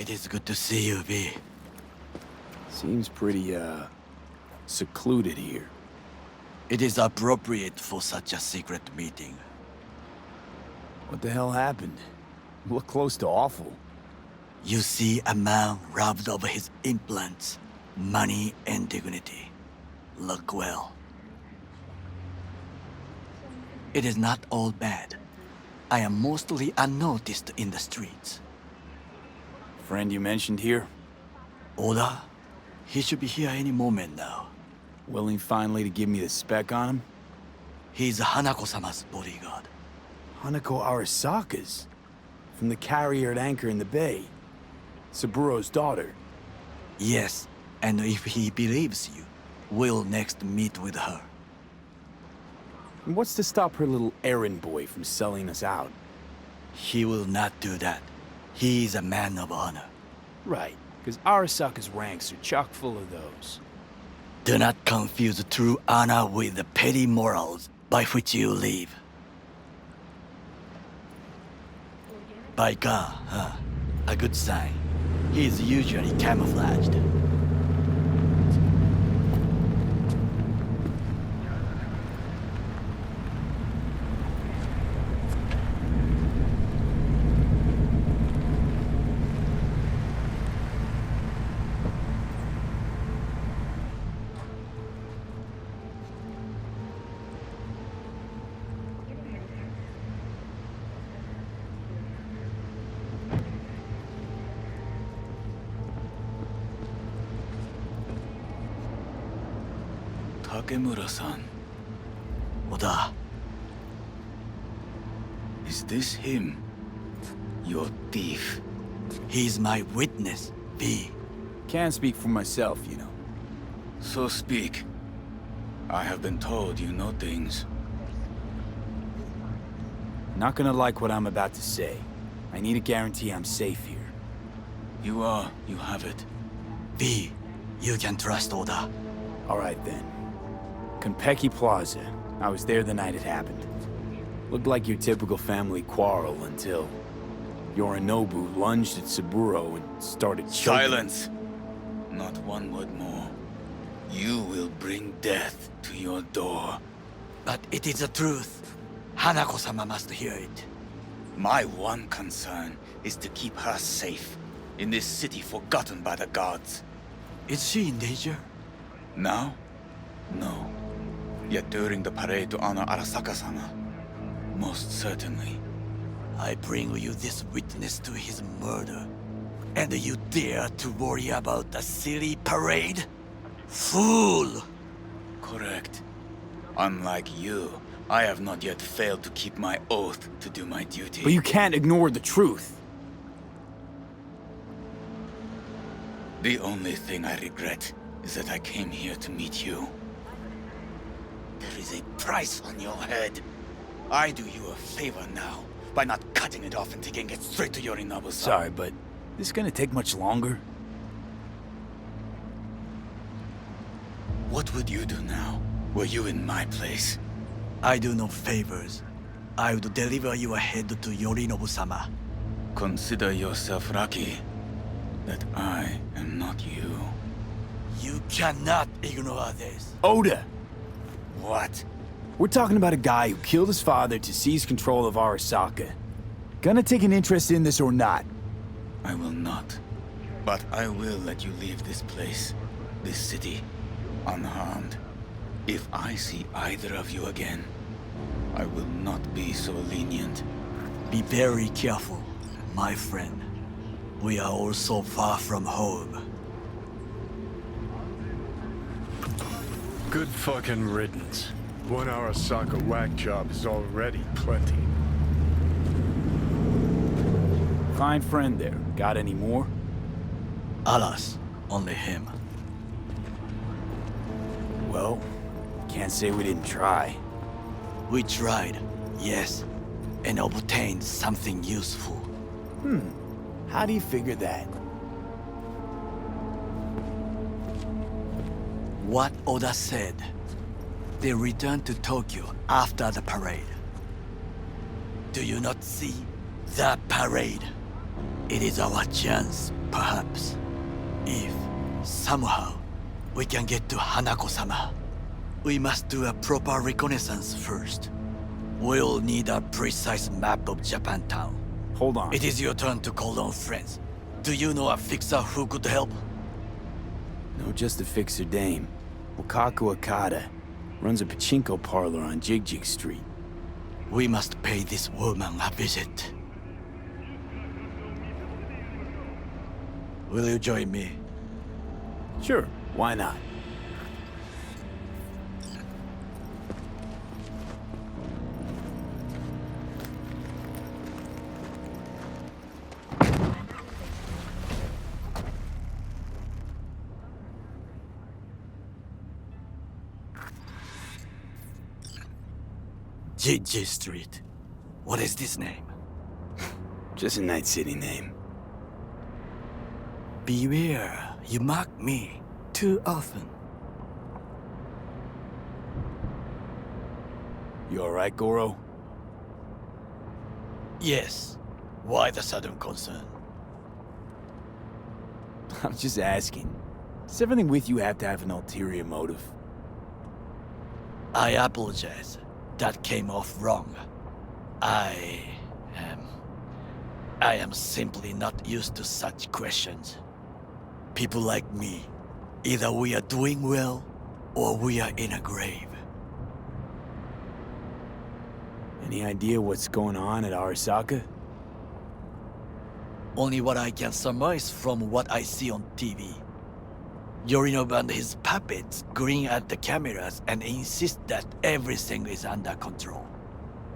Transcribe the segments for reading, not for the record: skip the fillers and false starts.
It is good to see you, V. Seems pretty, secluded here. It is appropriate for such a secret meeting. What the hell happened? You look close to awful. You see a man robbed of his implants, money and dignity. Look well. It is not all bad. I am mostly unnoticed in the streets. Friend you mentioned here? Oda? He should be here any moment now. Willing finally to give me the spec on him? He's Hanako-sama's bodyguard. Hanako Arasaka's? From the carrier at anchor in the bay. Saburo's daughter. Yes, and if he believes you, we'll next meet with her. And what's to stop her little errand boy from selling us out? He will not do that. He is a man of honor. Right, because Arasaka's ranks are chock full of those. Do not confuse true honor with the petty morals by which you live. By God, huh? A good sign. He is usually camouflaged. Takemura-san, Oda, is this him? Your thief? he's my witness, V. Can't speak for myself, you know. So speak. I have been told you know things. Not gonna like what I'm about to say. I need a guarantee I'm safe here. You have it. V, you can trust Oda. All right then. Konpeki Plaza. I was there the night it happened. Looked like your typical family quarrel until Yorinobu lunged at Saburo and started choking. Silence! Not one word more. You will bring death to your door. But it is the truth. Hanako-sama must hear it. My one concern is to keep her safe in this city forgotten by the gods. Is she in danger? Now? No. Yet during the parade to honor Arasaka-sama, most certainly. I bring you this witness to his murder. And you dare to worry about a silly parade? Fool! Correct. Unlike you, I have not yet failed to keep my oath to do my duty. But you can't ignore the truth. The only thing I regret is that I came here to meet you. There is a price on your head. I do you a favor now by not cutting it off and taking it straight to Yorinobu-san. Sorry, but this gonna take much longer? What would you do now, were you in my place? I do no favors. I would deliver you ahead to Yorinobu-sama. Consider yourself lucky that I am not you. You cannot ignore this. Oda! What? We're talking about a guy who killed his father to seize control of Arasaka. Gonna take an interest in this or not? I will not. But I will let you leave this place, this city, unharmed. If I see either of you again, I will not be so lenient. Be very careful, my friend. We are all so far from home. Good fucking riddance. One Arasaka whack job is already plenty. Fine friend there. Got any more? Alas, only him. Well, can't say we didn't try. We tried, yes, and obtained something useful. How do you figure that? What Oda said. They returned to Tokyo after the parade. Do you not see? The parade. It is our chance, perhaps. If, somehow, we can get to Hanako-sama. We must do a proper reconnaissance first. We'll need a precise map of Japantown. Hold on. It is your turn to call on friends. Do you know a fixer who could help? No, just a fixer dame. Wakako Okada. Runs a pachinko parlor on Jig Street. We must pay this woman a visit. Will you join me? Sure, why not? Jig Street. What is this name? Just a Night City name. Beware, you mock me too often. You alright, Goro? Yes. Why the sudden concern? I'm just asking. Does everything with you have to have an ulterior motive? I apologize. That came off wrong. I am simply not used to such questions. People like me, either we are doing well, or we are in a grave. Any idea what's going on at Arasaka? Only what I can surmise from what I see on TV. Yorinobu and his puppets grin at the cameras and insist that everything is under control.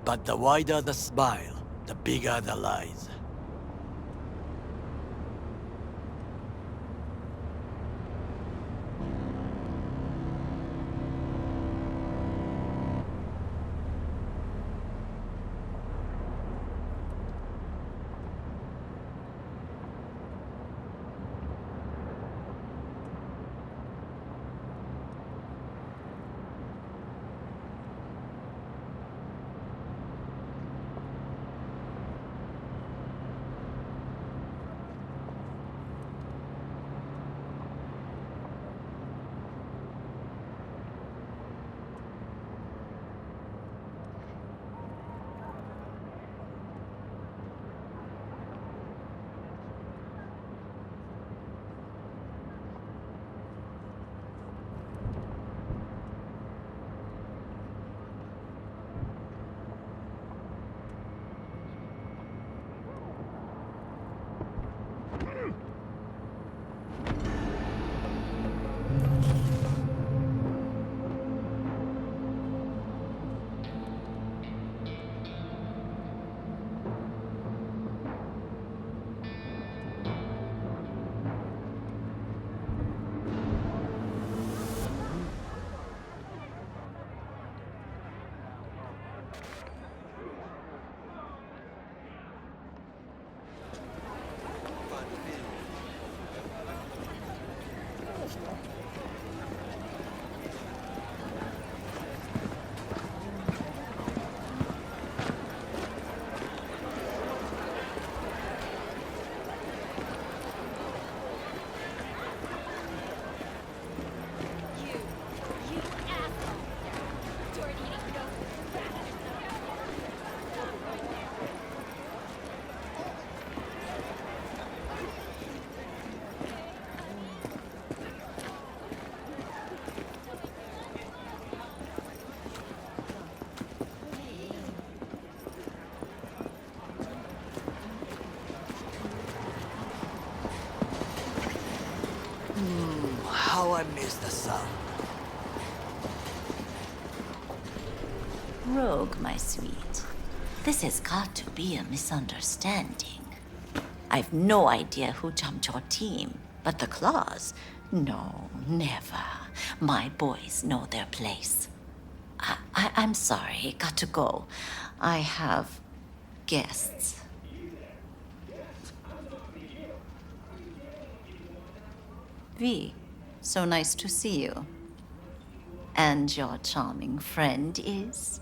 But the wider the smile, the bigger the lies. How I miss the sun. Rogue, my sweet. This has got to be a misunderstanding. I've no idea who jumped your team, but the claws? No, never. My boys know their place. I'm sorry, got to go. I have guests. V, so nice to see you. And your charming friend is?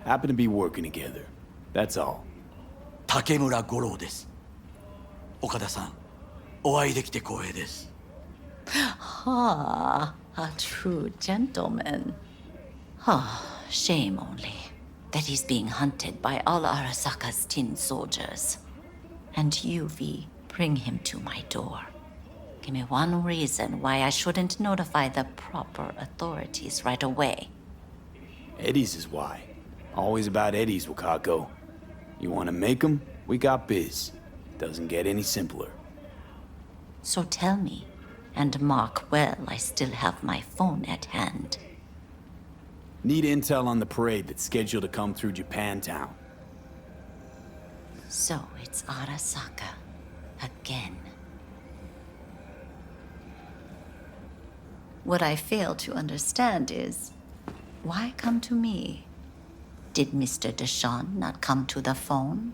Happen to be working together. That's all. Takemura Goro です。岡田さん、お会いできて光栄です。 Ah, a true gentleman. Ah, shame only that he's being hunted by all Arasaka's tin soldiers. And you, V, bring him to my door. Give me one reason why I shouldn't notify the proper authorities right away. Eddie's is why. Always about Eddie's, Wakako. You want to make 'em? We got biz. Doesn't get any simpler. So tell me, and mark well I still have my phone at hand. Need intel on the parade that's scheduled to come through Japantown. So it's Arasaka again. What I fail to understand is, why come to me? Did Mr. Deshawn not come to the phone?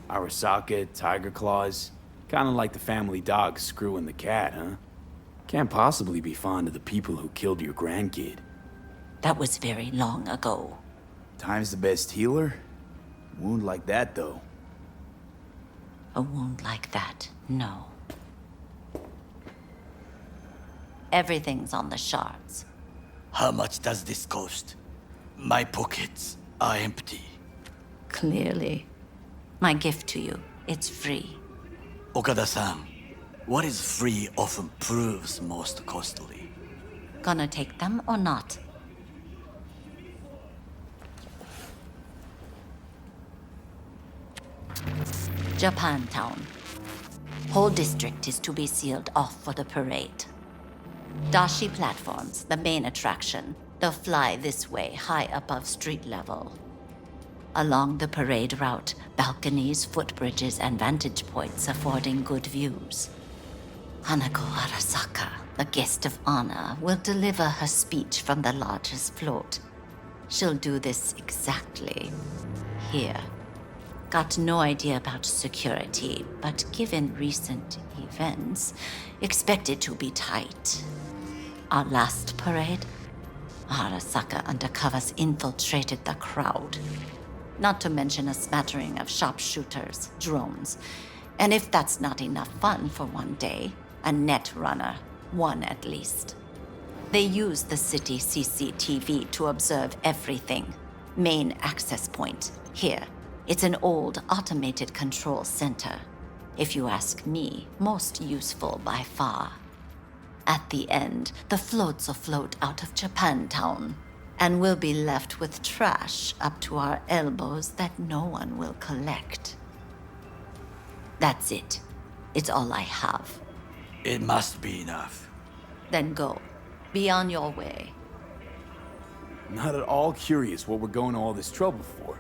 Arasaka, Tiger Claws. Kinda like the family dog screwing the cat, huh? Can't possibly be fond of the people who killed your grandkid. That was very long ago. Time's the best healer? Wound like that, though. A wound like that, no. Everything's on the shards. How much does this cost? My pockets are empty. Clearly. My gift to you, it's free. Okada-san, what is free often proves most costly. Gonna take them or not? Japantown. Whole district is to be sealed off for the parade. Dashi platforms, the main attraction. They'll fly this way, high above street level. Along the parade route, balconies, footbridges, and vantage points affording good views. Hanako Arasaka, the guest of honor, will deliver her speech from the largest float. She'll do this exactly here. Got no idea about security, but given recent events, expect it to be tight. Our last parade, Arasaka undercovers infiltrated the crowd. Not to mention a smattering of sharpshooters, drones, and if that's not enough fun for one day, a net runner, one at least. They use the city CCTV to observe everything. Main access point, here. It's an old automated control center. If you ask me, most useful by far. At the end, the floats will float out of Japantown, and we'll be left with trash up to our elbows that no one will collect. That's it. It's all I have. It must be enough. Then go. Be on your way. Not at all curious what we're going to all this trouble for.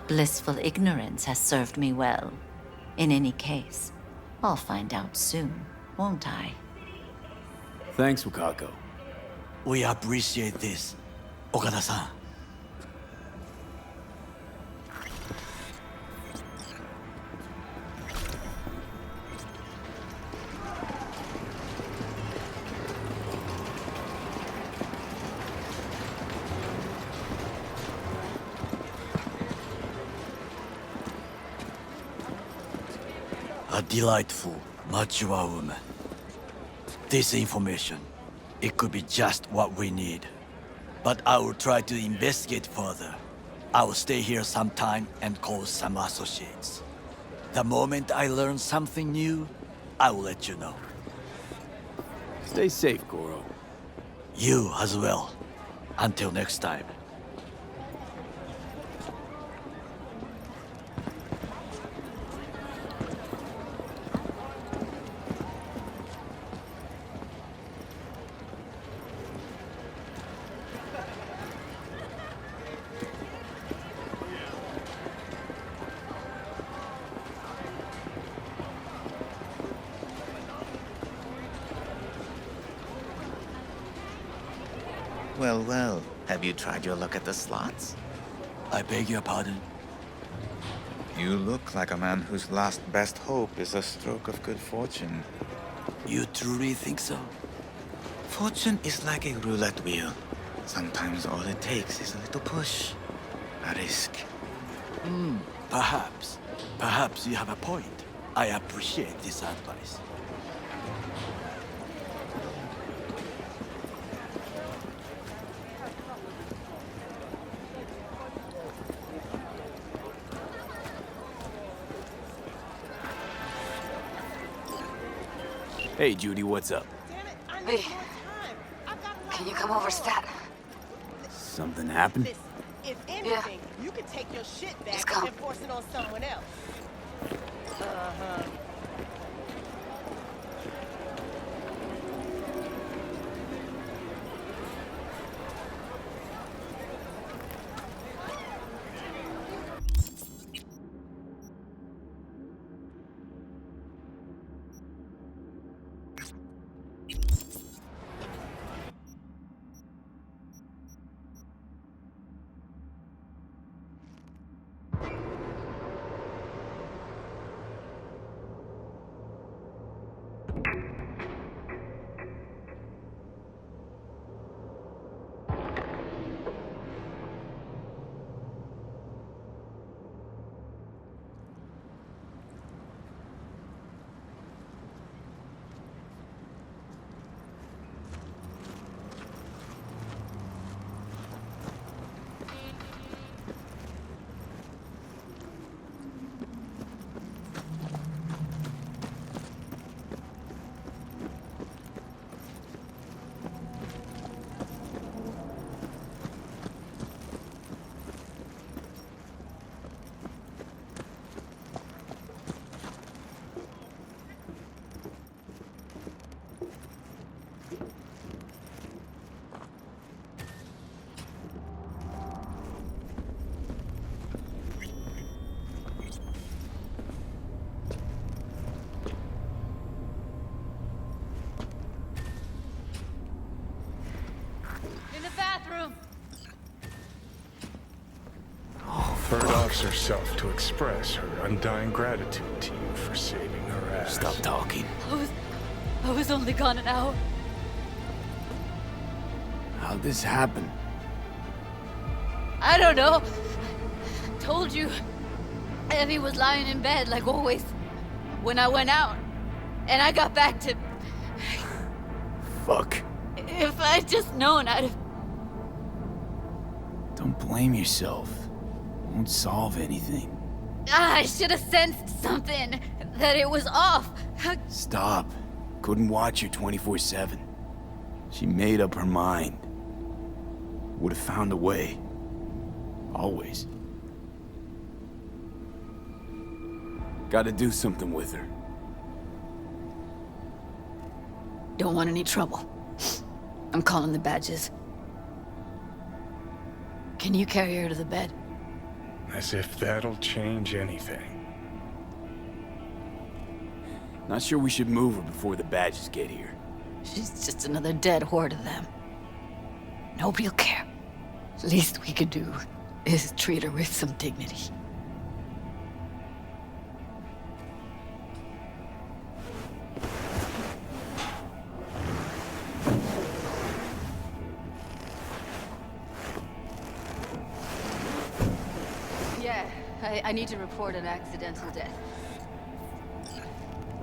Blissful ignorance has served me well. In any case, I'll find out soon, won't I? Thanks, Wakako. We appreciate this, Okada-san. A delightful, mature woman. This information, it could be just what we need. But I will try to investigate further. I will stay here some time and call some associates. The moment I learn something new, I will let you know. Stay safe, Goro. You as well. Until next time. Well, well. Have you tried your luck at the slots? I beg your pardon. You look like a man whose last best hope is a stroke of good fortune. You truly think so? Fortune is like a roulette wheel. Sometimes all it takes is a little push. A risk. Perhaps. Perhaps you have a point. I appreciate this advice. Hey, Judy, what's up? V, can you come over, stat? Something happened? Listen, if anything, you can take your shit Just back come. and force it on someone else. In the bathroom. Third officer self to express her undying gratitude to you for saving her ass. Stop talking. I was only gone an hour. How'd this happen? I don't know. Told you. Evie was lying in bed like always. When I went out. And I got back to... Fuck. If I'd just known, I'd have... Don't blame yourself. Won't solve anything. I should have sensed something. That it was off. Stop. Couldn't watch her 24/7. She made up her mind. Would have found a way. Always. Gotta do something with her. Don't want any trouble. I'm calling the badges. Can you carry her to the bed? As if that'll change anything. Not sure we should move her before the badges get here. She's just another dead whore to them. Nobody'll care. Least we could do is treat her with some dignity. Yeah, I need to report an accidental death.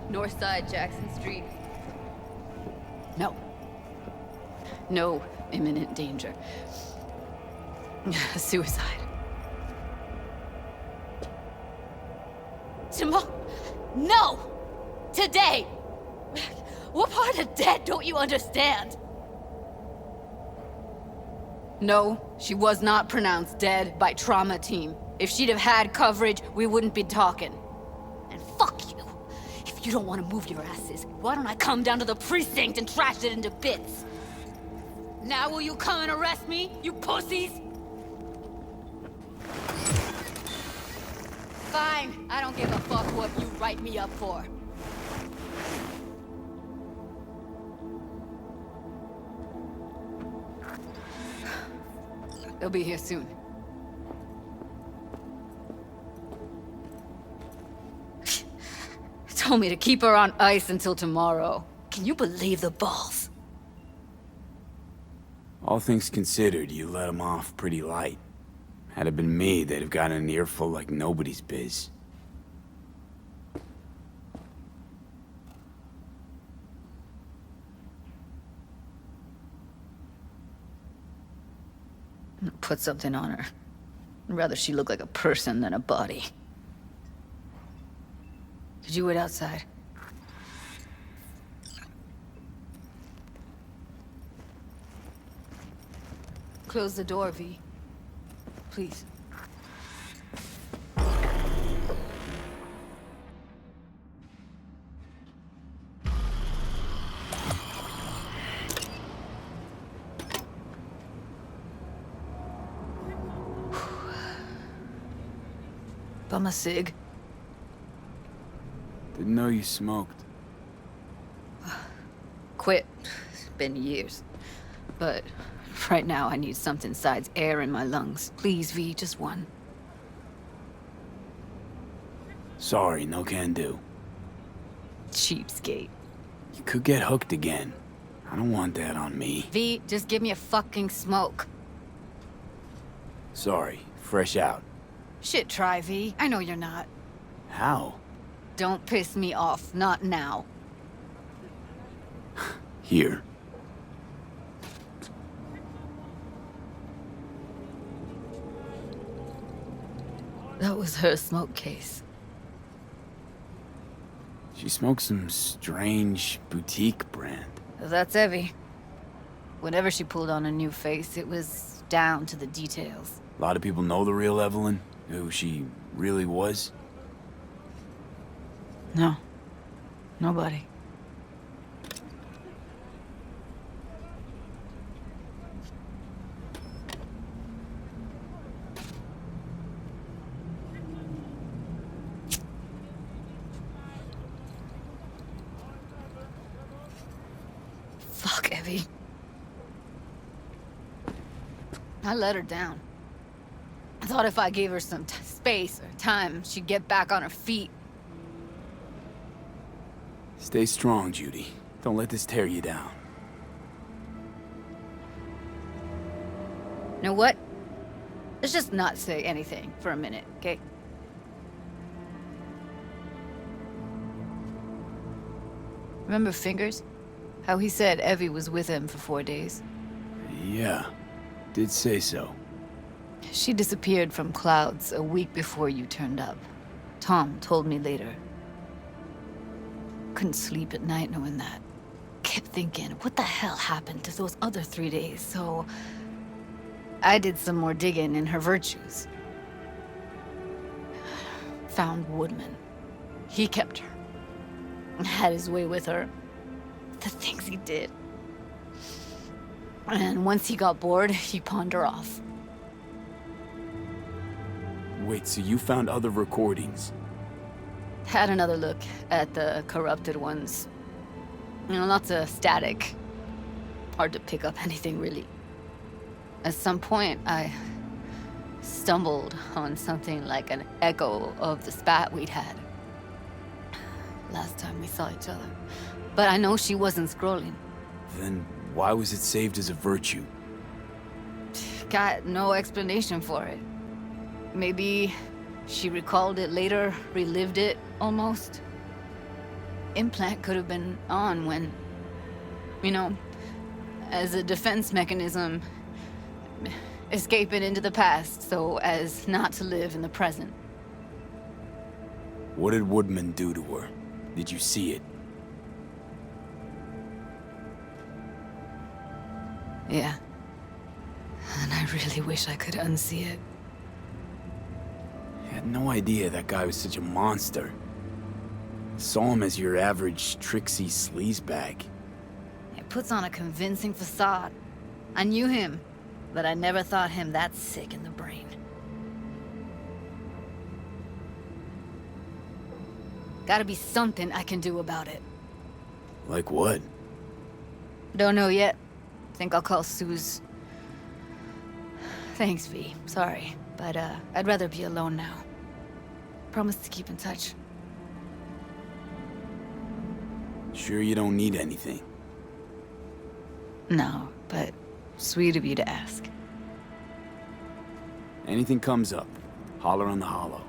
North side, Jackson Street. No. No imminent danger. Suicide. Tomorrow? No! Today! What part of dead don't you understand? No, she was not pronounced dead by trauma team. If she'd have had coverage, we wouldn't be talking. And fuck you. If you don't want to move your asses, why don't I come down to the precinct and trash it into bits? Now will you come and arrest me, you pussies? Fine, I don't give a fuck what you write me up for. They'll be here soon. Told me to keep her on ice until tomorrow. Can you believe the balls? All things considered, you let him off pretty light. Had it been me, they'd have gotten an earful like nobody's biz. Put something on her. I'd rather she look like a person than a body. Did you wait outside? Close the door, V. Please. Bum a cig. Didn't know you smoked. Quit. It's been years. But right now I need something besides air in my lungs. Please, V, just one. Sorry, no can do. Cheapskate. You could get hooked again. I don't want that on me. V, just give me a fucking smoke. Sorry, fresh out. Shit, try, V. I know you're not. How? Don't piss me off. Not now. Here. That was her smoke case. She smokes some strange boutique brand. That's Evie. Whenever she pulled on a new face, it was down to the details. A lot of people know the real Evelyn, who she really was. No. Nobody. Fuck, Evie. I let her down. I thought if I gave her some space or time, she'd get back on her feet. Stay strong, Judy. Don't let this tear you down. You know what? Let's just not say anything for a minute, okay? Remember Fingers? How he said Evie was with him for 4 days? Yeah, did say so. She disappeared from Clouds a week before you turned up. Tom told me later. Couldn't sleep at night knowing that. Kept thinking, what the hell happened to those other 3 days? So I did some more digging in her virtues. Found Woodman. He kept her. Had his way with her. The things he did. And once he got bored, he pawned her off. Wait, so you found other recordings? Had another look at the corrupted ones. You know, lots of static. Hard to pick up anything, really. At some point, I stumbled on something like an echo of the spat we'd had. Last time we saw each other. But I know she wasn't scrolling. Then why was it saved as a virtue? Got no explanation for it. Maybe she recalled it later, relived it, almost. Implant could have been on when, you know, as a defense mechanism, escaping into the past so as not to live in the present. What did Woodman do to her? Did you see it? Yeah. And I really wish I could unsee it. I had no idea that guy was such a monster. Saw him as your average tricksy sleazebag. He puts on a convincing facade. I knew him, but I never thought him that sick in the brain. Gotta be something I can do about it. Like what? Don't know yet. Think I'll call Suze. Thanks, V. Sorry, but I'd rather be alone now. Promise to keep in touch. Sure you don't need anything? No, but sweet of you to ask. Anything comes up, holler on the hollow.